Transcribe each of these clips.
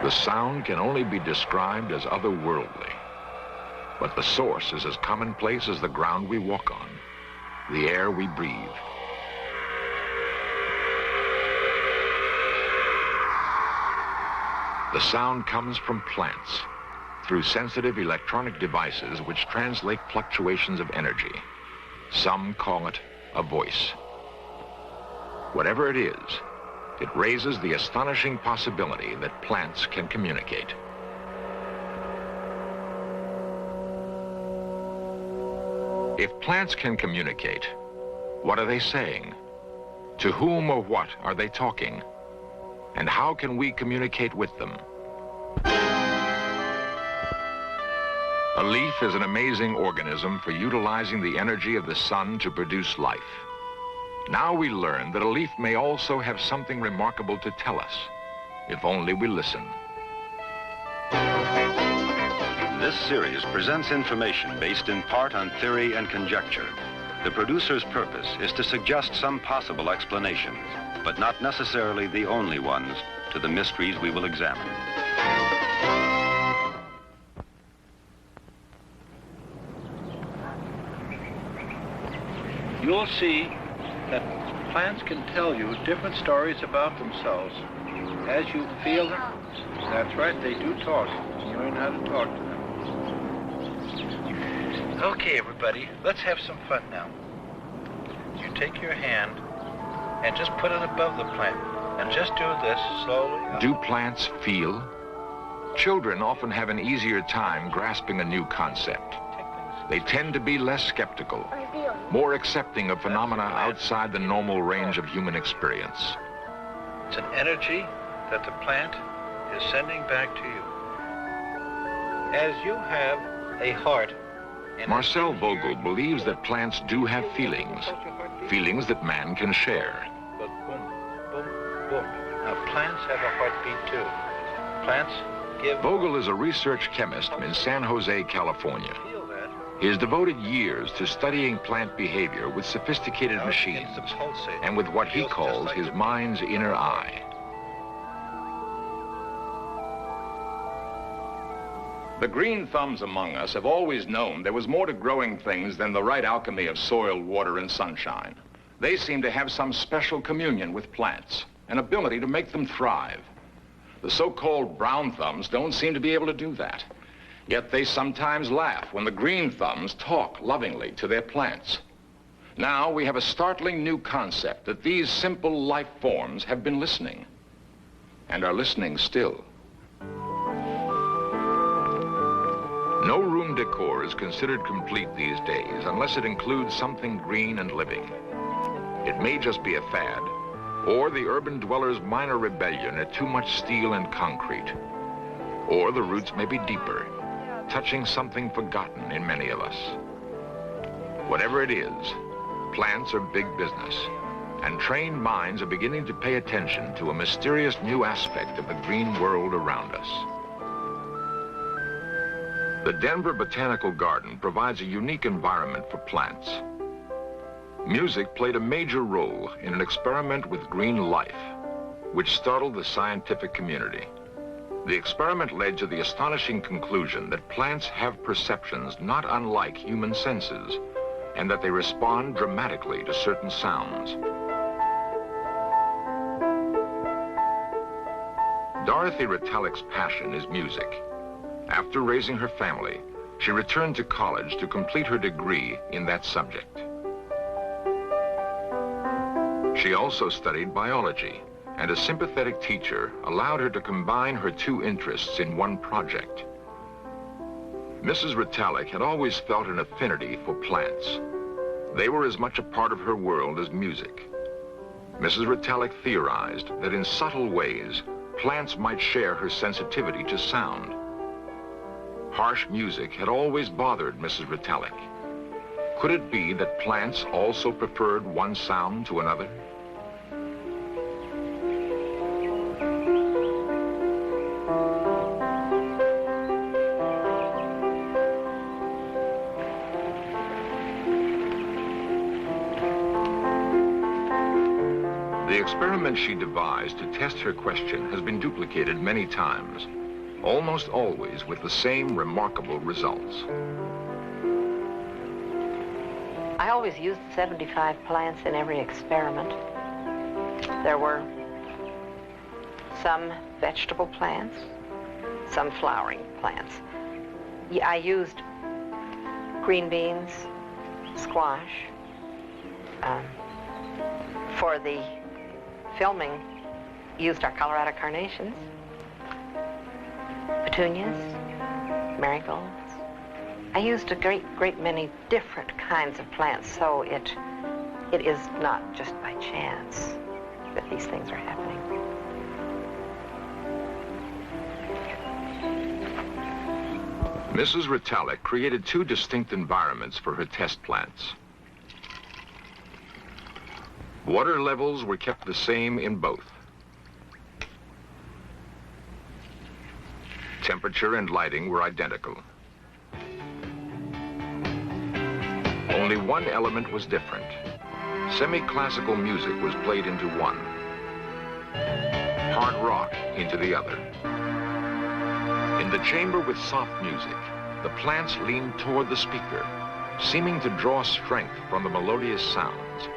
The sound can only be described as otherworldly, but the source is as commonplace as the ground we walk on, the air we breathe. The sound comes from plants through sensitive electronic devices which translate fluctuations of energy. Some call it a voice. Whatever it is, it raises the astonishing possibility that plants can communicate. If plants can communicate, what are they saying? To whom or what are they talking? And how can we communicate with them? A leaf is an amazing organism for utilizing the energy of the sun to produce life. Now we learn that a leaf may also have something remarkable to tell us, if only we listen. This series presents information based in part on theory and conjecture. The producer's purpose is to suggest some possible explanations, but not necessarily the only ones, to the mysteries we will examine. You'll see that plants can tell you different stories about themselves as you feel them. That's right, they do talk. Learn how to talk to them. Okay, everybody, let's have some fun now. You take your hand and just put it above the plant and just do this slowly. Do plants feel? Children often have an easier time grasping a new concept. They tend to be less skeptical, more accepting of phenomena outside the normal range of human experience. It's an energy that the plant is sending back to you. As you have a heart. Marcel Vogel believes that plants do have feelings, feelings that man can share. But boom, boom, boom. Now plants have a heartbeat too. Plants give... Vogel is a research chemist in San Jose, California. He has devoted years to studying plant behavior with sophisticated machines and with what he calls his mind's inner eye. The green thumbs among us have always known there was more to growing things than the right alchemy of soil, water, and sunshine. They seem to have some special communion with plants, an ability to make them thrive. The so-called brown thumbs don't seem to be able to do that. Yet they sometimes laugh when the green thumbs talk lovingly to their plants. Now we have a startling new concept that these simple life forms have been listening, and are listening still. No room decor is considered complete these days unless it includes something green and living. It may just be a fad, or the urban dweller's minor rebellion at too much steel and concrete. Or the roots may be deeper, touching something forgotten in many of us. Whatever it is, plants are big business, and trained minds are beginning to pay attention to a mysterious new aspect of the green world around us. The Denver Botanical Garden provides a unique environment for plants. Music played a major role in an experiment with green life, which startled the scientific community. The experiment led to the astonishing conclusion that plants have perceptions not unlike human senses, and that they respond dramatically to certain sounds. Dorothy Retallack's passion is music. After raising her family, she returned to college to complete her degree in that subject. She also studied biology, and a sympathetic teacher allowed her to combine her two interests in one project. Mrs. Retallack had always felt an affinity for plants. They were as much a part of her world as music. Mrs. Retallack theorized that in subtle ways, plants might share her sensitivity to sound. Harsh music had always bothered Mrs. Retallack. Could it be that plants also preferred one sound to another? The experiment she devised to test her question has been duplicated many times. almost always with the same remarkable results. I always used 75 plants in every experiment. There were some vegetable plants, some flowering plants. I used green beans, squash. For the filming, used our Colorado carnations, petunias, marigolds. I used a great many different kinds of plants, so it is not just by chance that these things are happening. Mrs. Retallack created two distinct environments for her test plants. Water levels were kept the same in both. Temperature and lighting were identical. Only one element was different. Semi-classical music was played into one. Hard rock into the other. In the chamber with soft music, the plants leaned toward the speaker, seeming to draw strength from the melodious sounds.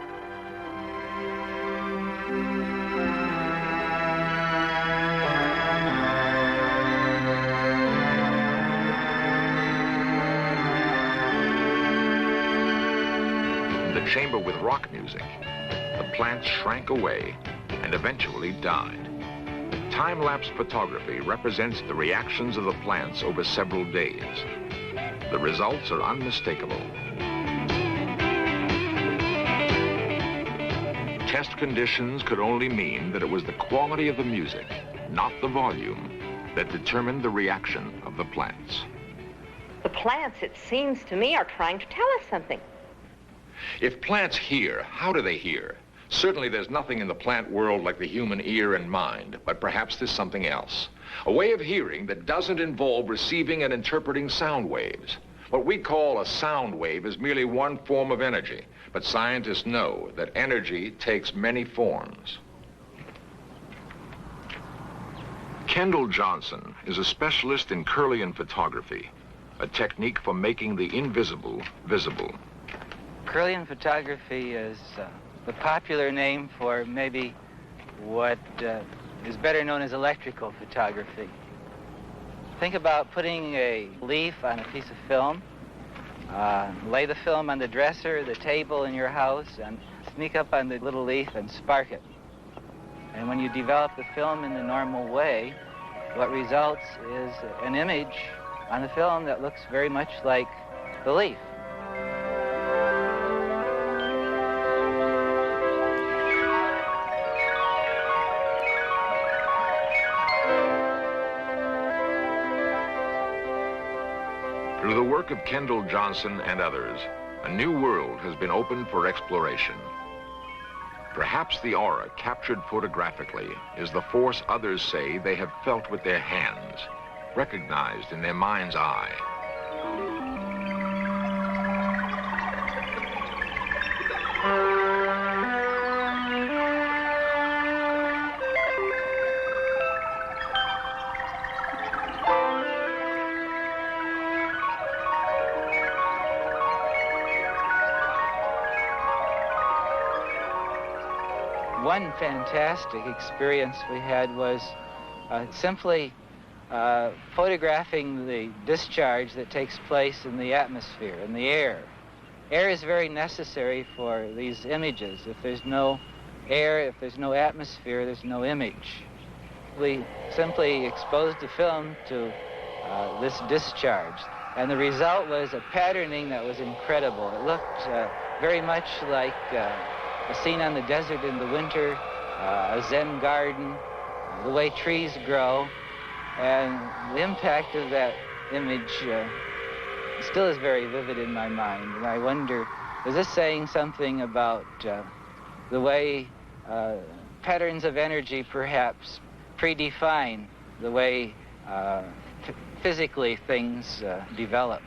Chamber with rock music, the plants shrank away and eventually died. Time-lapse photography represents the reactions of the plants over several days. The results are unmistakable. Test conditions could only mean that it was the quality of the music, not the volume, that determined the reaction of the plants. The plants, it seems to me, are trying to tell us something. If plants hear, how do they hear? Certainly there's nothing in the plant world like the human ear and mind, but perhaps there's something else. A way of hearing that doesn't involve receiving and interpreting sound waves. What we call a sound wave is merely one form of energy, but scientists know that energy takes many forms. Kendall Johnson is a specialist in Kirlian photography, a technique for making the invisible visible. Kirlian photography is the popular name for maybe what is better known as electrical photography. Think about putting a leaf on a piece of film, lay the film on the dresser, the table in your house, and sneak up on the little leaf and spark it. And when you develop the film in the normal way, what results is an image on the film that looks very much like the leaf. Through the work of Kendall Johnson and others, a new world has been opened for exploration. Perhaps the aura captured photographically is the force others say they have felt with their hands, recognized in their mind's eye. One fantastic experience we had was simply photographing the discharge that takes place in the atmosphere, in the air. Air is very necessary for these images. If there's no air, if there's no atmosphere, there's no image. We simply exposed the film to this discharge, and the result was a patterning that was incredible. It looked very much like a scene on the desert in the winter, a Zen garden, the way trees grow, and the impact of that image still is very vivid in my mind. And I wonder, is this saying something about the way patterns of energy perhaps predefine the way physically things develop?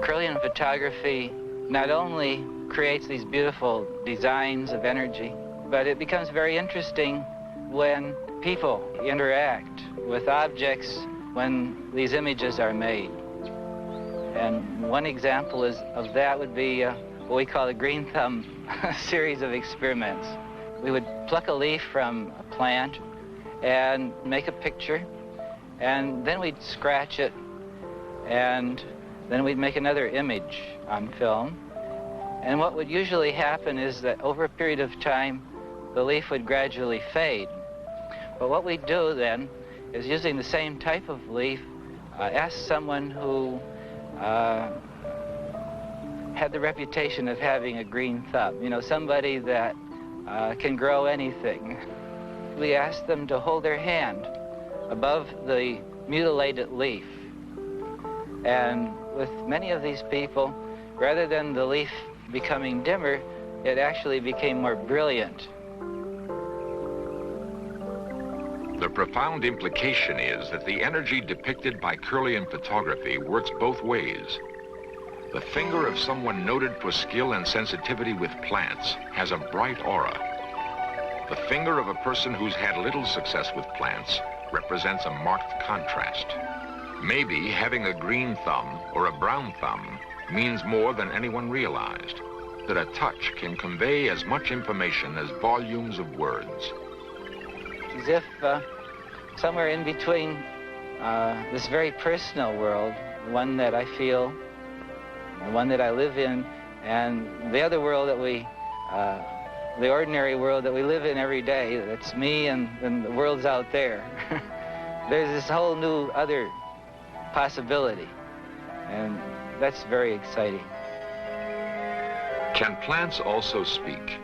Kirlian photography not only creates these beautiful designs of energy, but it becomes very interesting when people interact with objects when these images are made. And one example of that would be what we call a green thumb series of experiments. We would pluck a leaf from a plant and make a picture, and then we'd scratch it, and then we'd make another image on film. And what would usually happen is that over a period of time, the leaf would gradually fade. But what we'd do then is, using the same type of leaf, ask someone who had the reputation of having a green thumb, you know, somebody that can grow anything. We asked them to hold their hand above the mutilated leaf. And with many of these people, rather than the leaf becoming dimmer, it actually became more brilliant. The profound implication is that the energy depicted by Kirlian photography works both ways. The finger of someone noted for skill and sensitivity with plants has a bright aura. The finger of a person who's had little success with plants represents a marked contrast. Maybe having a green thumb or a brown thumb means more than anyone realized, that a touch can convey as much information as volumes of words. As if somewhere in between this very personal world, the one that I feel, the one that I live in, and the other world that the ordinary world that we live in every day, that's me and the world's out there. There's this whole new other possibility, and that's very exciting. Can plants also speak?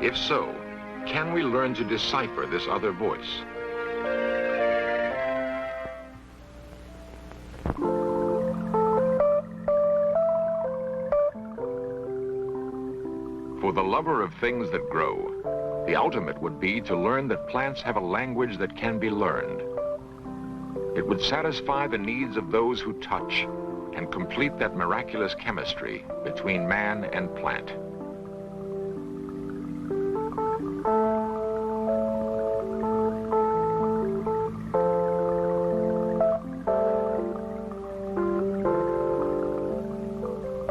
If so, can we learn to decipher this other voice? For the lover of things that grow, the ultimate would be to learn that plants have a language that can be learned. It would satisfy the needs of those who touch and complete that miraculous chemistry between man and plant.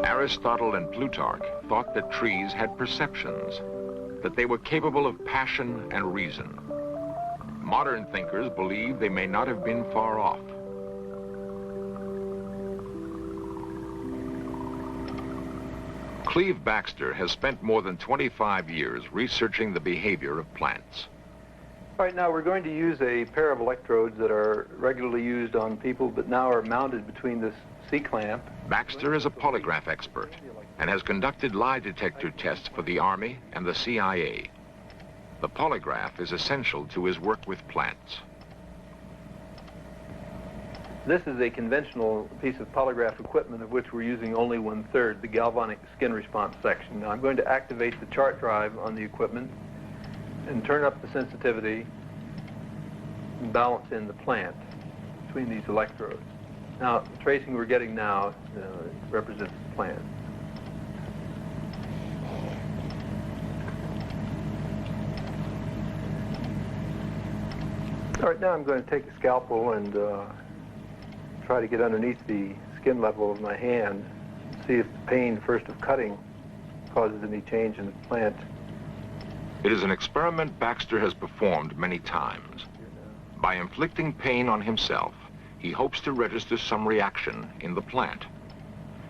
Aristotle and Plutarch thought that trees had perceptions, that they were capable of passion and reason. Modern thinkers believe they may not have been far off. Cleve Baxter has spent more than 25 years researching the behavior of plants. Right now we're going to use a pair of electrodes that are regularly used on people, but now are mounted between this C-clamp. Baxter is a polygraph expert and has conducted lie detector tests for the Army and the CIA. The polygraph is essential to his work with plants. This is a conventional piece of polygraph equipment of which we're using only 1/3, the galvanic skin response section. Now I'm going to activate the chart drive on the equipment and turn up the sensitivity and balance in the plant between these electrodes. Now, the tracing we're getting now represents the plant. All right, now I'm going to take a scalpel and try to get underneath the skin level of my hand, see if the pain first of cutting causes any change in the plant. It is an experiment Baxter has performed many times. By inflicting pain on himself, he hopes to register some reaction in the plant.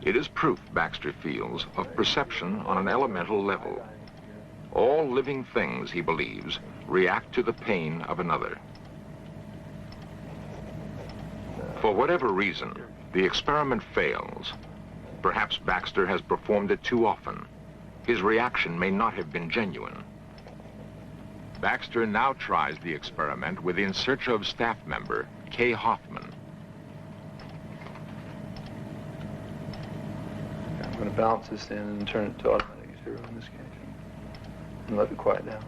It is proof, Baxter feels, of perception on an elemental level. All living things, he believes, react to the pain of another. For whatever reason, the experiment fails. Perhaps Baxter has performed it too often. His reaction may not have been genuine. Baxter now tries the experiment with In Search of staff member Kay Hoffman. I'm going to balance this in and turn it to automatic 0 in this case, and let it quiet down.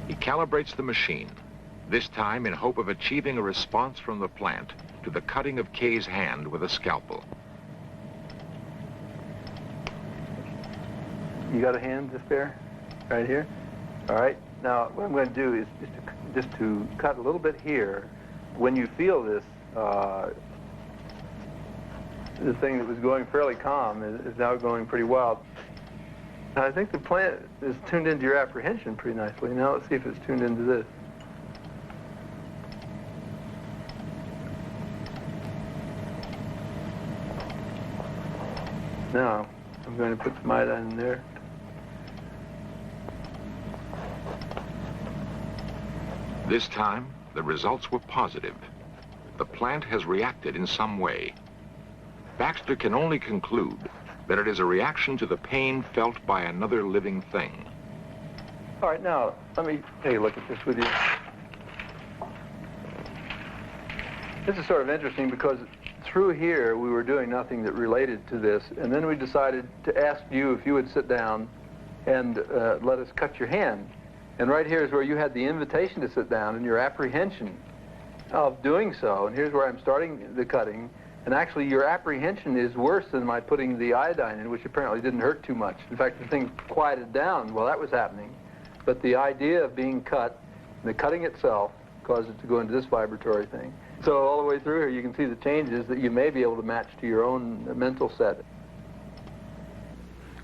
He calibrates the machine, this time in hope of achieving a response from the plant to the cutting of Kay's hand with a scalpel. You got a hand to spare? Right here? All right, Now, what I'm going to do is just to cut a little bit here. When you feel this, the thing that was going fairly calm is now going pretty wild. I think the plant is tuned into your apprehension pretty nicely. Now let's see if it's tuned into this. Now, I'm going to put some iodine in there. This time, the results were positive. The plant has reacted in some way. Baxter can only conclude that it is a reaction to the pain felt by another living thing. All right, now, let me take a look at this with you. This is sort of interesting because through here we were doing nothing that related to this, and then we decided to ask you if you would sit down and let us cut your hand. And right here is where you had the invitation to sit down and your apprehension of doing so. And here's where I'm starting the cutting. And actually, your apprehension is worse than my putting the iodine in, which apparently didn't hurt too much. In fact, the thing quieted down while that was happening. But the idea of being cut, the cutting itself, caused it to go into this vibratory thing. So all the way through here, you can see the changes that you may be able to match to your own mental set.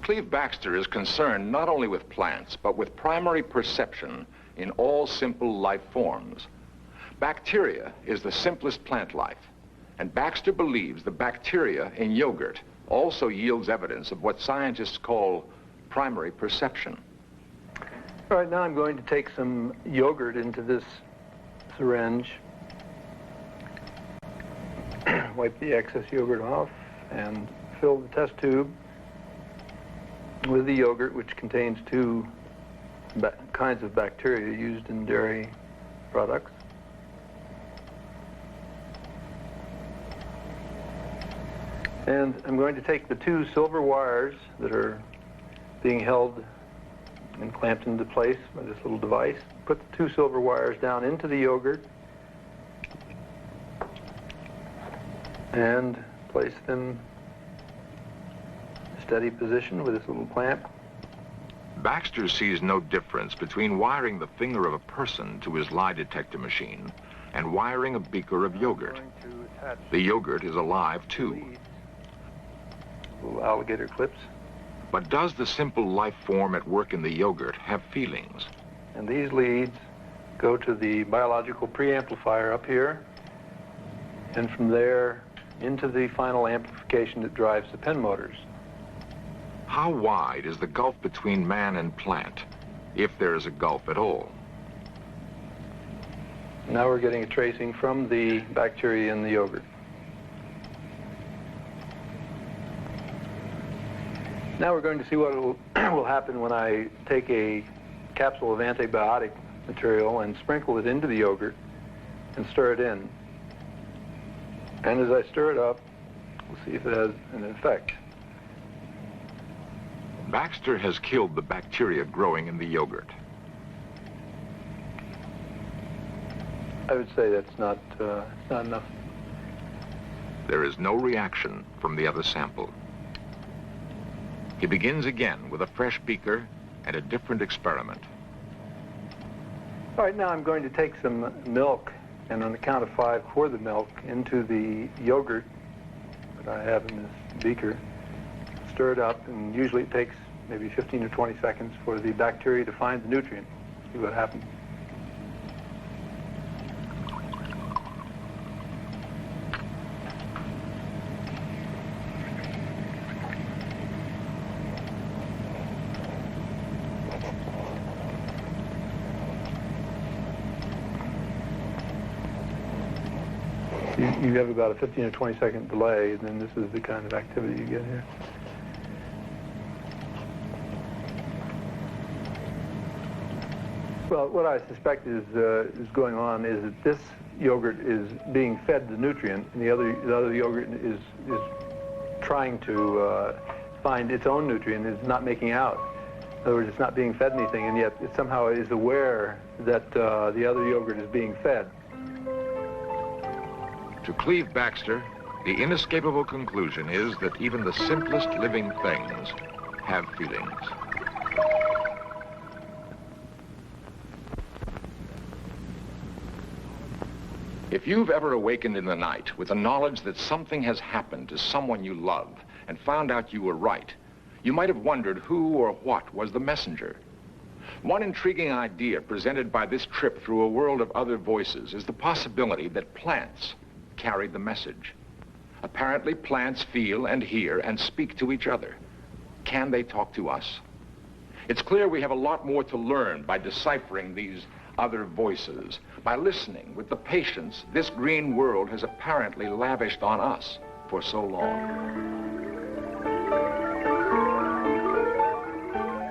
Cleve Baxter is concerned not only with plants, but with primary perception in all simple life forms. Bacteria is the simplest plant life, and Baxter believes the bacteria in yogurt also yields evidence of what scientists call primary perception. All right, now I'm going to take some yogurt into this syringe, wipe the excess yogurt off, and fill the test tube with the yogurt, which contains two kinds of bacteria used in dairy products. And I'm going to take the two silver wires that are being held and clamped into place by this little device, put the two silver wires down into the yogurt, and place them in a steady position with this little clamp. Baxter sees no difference between wiring the finger of a person to his lie detector machine and wiring a beaker of yogurt. The yogurt is alive too. Little alligator clips. But does the simple life form at work in the yogurt have feelings? And these leads go to the biological preamplifier up here, and from there into the final amplification that drives the pen motors. How wide is the gulf between man and plant, if there is a gulf at all? Now we're getting a tracing from the bacteria in the yogurt. Now we're going to see what will happen when I take a capsule of antibiotic material and sprinkle it into the yogurt and stir it in. And as I stir it up, we'll see if it has an effect. Baxter has killed the bacteria growing in the yogurt. I would say that's not enough. There is no reaction from the other sample. He begins again with a fresh beaker and a different experiment. All right, now I'm going to take some milk, and on the count of 5, pour the milk into the yogurt that I have in this beaker. Stir it up, and usually it takes maybe 15 or 20 seconds for the bacteria to find the nutrient. See what happens. You have about a 15 or 20 second delay, and then this is the kind of activity you get here. Well, what I suspect is going on is that this yogurt is being fed the nutrient, and the other yogurt is trying to find its own nutrient. It's not making out. In other words, it's not being fed anything, and yet it somehow is aware that the other yogurt is being fed. To Cleve Baxter, the inescapable conclusion is that even the simplest living things have feelings. If you've ever awakened in the night with the knowledge that something has happened to someone you love and found out you were right, you might have wondered who or what was the messenger. One intriguing idea presented by this trip through a world of other voices is the possibility that plants carried the message. Apparently, plants feel and hear and speak to each other. Can they talk to us? It's clear we have a lot more to learn by deciphering these other voices, by listening with the patience this green world has apparently lavished on us for so long.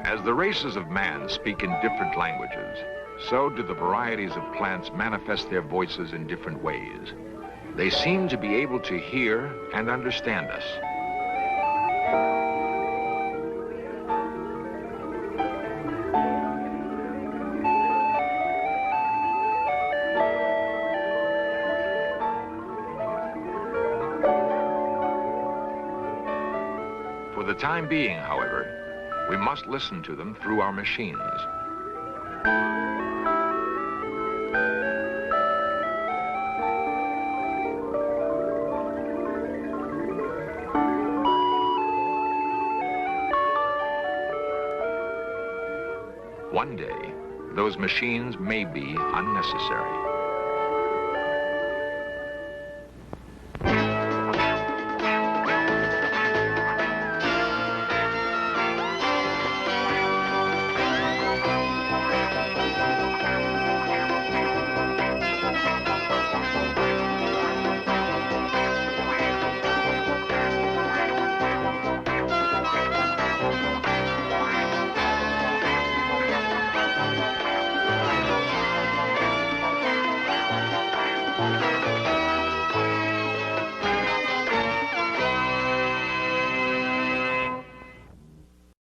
As the races of man speak in different languages, so do the varieties of plants manifest their voices in different ways. They seem to be able to hear and understand us. For the time being, however, we must listen to them through our machines. One day, those machines may be unnecessary.